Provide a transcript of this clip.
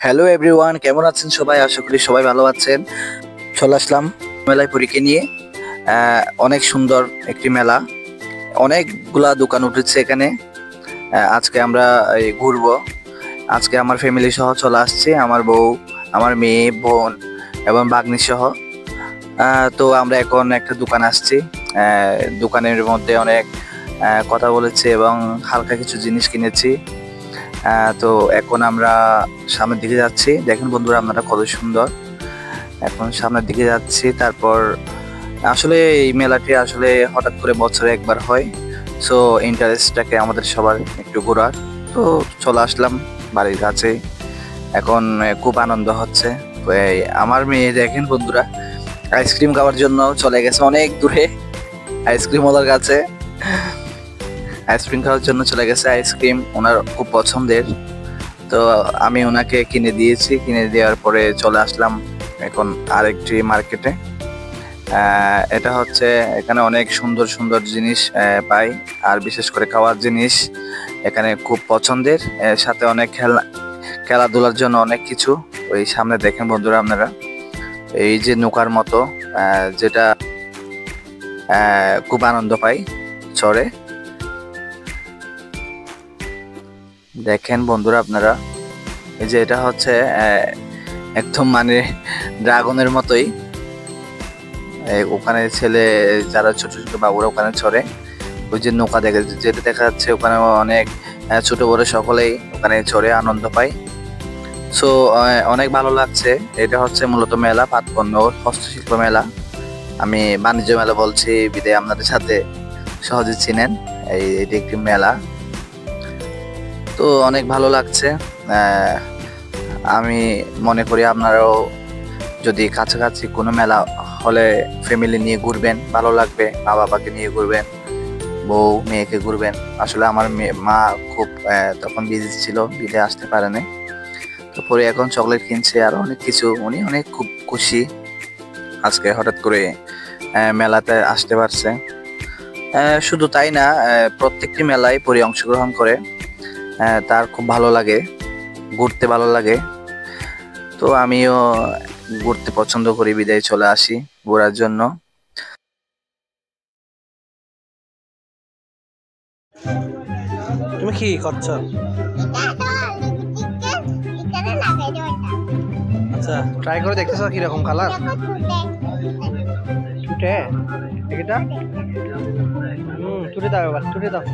Hello everyone, কেমন আছেন সবাই? আশা করি সবাই ভালো আছেন। চলে আসলাম মেলায় পরীকে নিয়ে। অনেক সুন্দর একটি মেলা, অনেকগুলা দোকান উঠেছে এখানে। আজকে আমরা ঘুরবো। আজকে আমার ফ্যামিলি সহ চলে আসছে, আমার বউ, আমার মেয়ে, বোন এবং বাগ্নি সহ। তো আমরা এখন একটা দোকান আসছি। দোকানের মধ্যে অনেক কথা বলেছি এবং হালকা কিছু জিনিস কিনেছি। তো এখন আমরা সামনের দিকে যাচ্ছি। দেখেন বন্ধুরা, আপনারা কত সুন্দর। এখন সামনের দিকে যাচ্ছি। তারপর আসলে এই মেলাটি আসলে হঠাৎ করে বছরে একবার হয়। সো ইন্টারেস্টটাকে আমাদের সবার একটু ঘোরার। তো চলে আসলাম বাড়ির কাছে। এখন খুব আনন্দ হচ্ছে। আমার মেয়ে দেখেন বন্ধুরা, আইসক্রিম খাওয়ার জন্য চলে গেছে অনেক দূরে আইসক্রিম ওয়ালার কাছে। আইসক্রিম খাওয়ার জন্য চলে গেছে। আইসক্রিম ওনার খুব পছন্দের। তো আমি ওনাকে কিনে দিয়েছি। কিনে দেওয়ার পরে চলে আসলাম এখন আরেকটি মার্কেটে। এটা হচ্ছে, এখানে অনেক সুন্দর সুন্দর জিনিস পাই, আর বিশেষ করে খাওয়ার জিনিস এখানে খুব পছন্দের। সাথে অনেক খেলাধুলার জন্য অনেক কিছু। ওই সামনে দেখেন বন্ধুরা আপনারা, এই যে নৌকার মতো, যেটা খুব আনন্দ পাই চড়ে। দেখেন বন্ধুরা আপনারা, এই যে এটা হচ্ছে একদম মানে ড্রাগনের মতোই। ওখানে ছেলে যারা ছোট ছোট বাবুরা ওখানে চড়ে। ওই যে নৌকা যেটা দেখা যাচ্ছে, ওখানে অনেক ছোট বড় সকলেই ওখানে চড়ে আনন্দ পায়। সো অনেক ভালো লাগছে। এটা হচ্ছে মূলত মেলা, পাটপণ্য হস্তশিল্প মেলা। আমি বাণিজ্য মেলা বলছি বিদায় আপনাদের সাথে সহজে চিনেন। এটি একটি মেলা। তো অনেক ভালো লাগছে। আমি মনে করি আপনারাও যদি কাছাকাছি কোনো মেলা হলে ফ্যামিলি নিয়ে ঘুরবেন, ভালো লাগবে। মা বাবাকে নিয়ে ঘুরবেন, বউ মেয়েকে ঘুরবেন। আসলে আমার মা খুব তখন বিজি ছিল, বিদে আসতে পারেনি। তো পরে এখন চকলেট কিনছে আর অনেক কিছু। উনি অনেক খুব খুশি আজকে হঠাৎ করে মেলাতে আসতে পারছে। শুধু তাই না, প্রত্যেকটি মেলায় পরে অংশগ্রহণ করে। তার খুব ভালো লাগে, ঘুরতে ভালো লাগে। তো আমিও ঘুরতে পছন্দ করি, বিদায় চলে আসি ঘোরার জন্য। তুমি কি করছো? আচ্ছা, ট্রাই করে দেখতেছো কিরকম কালার? টুটে এটা টুটে দাও, এবার টুটে দাও।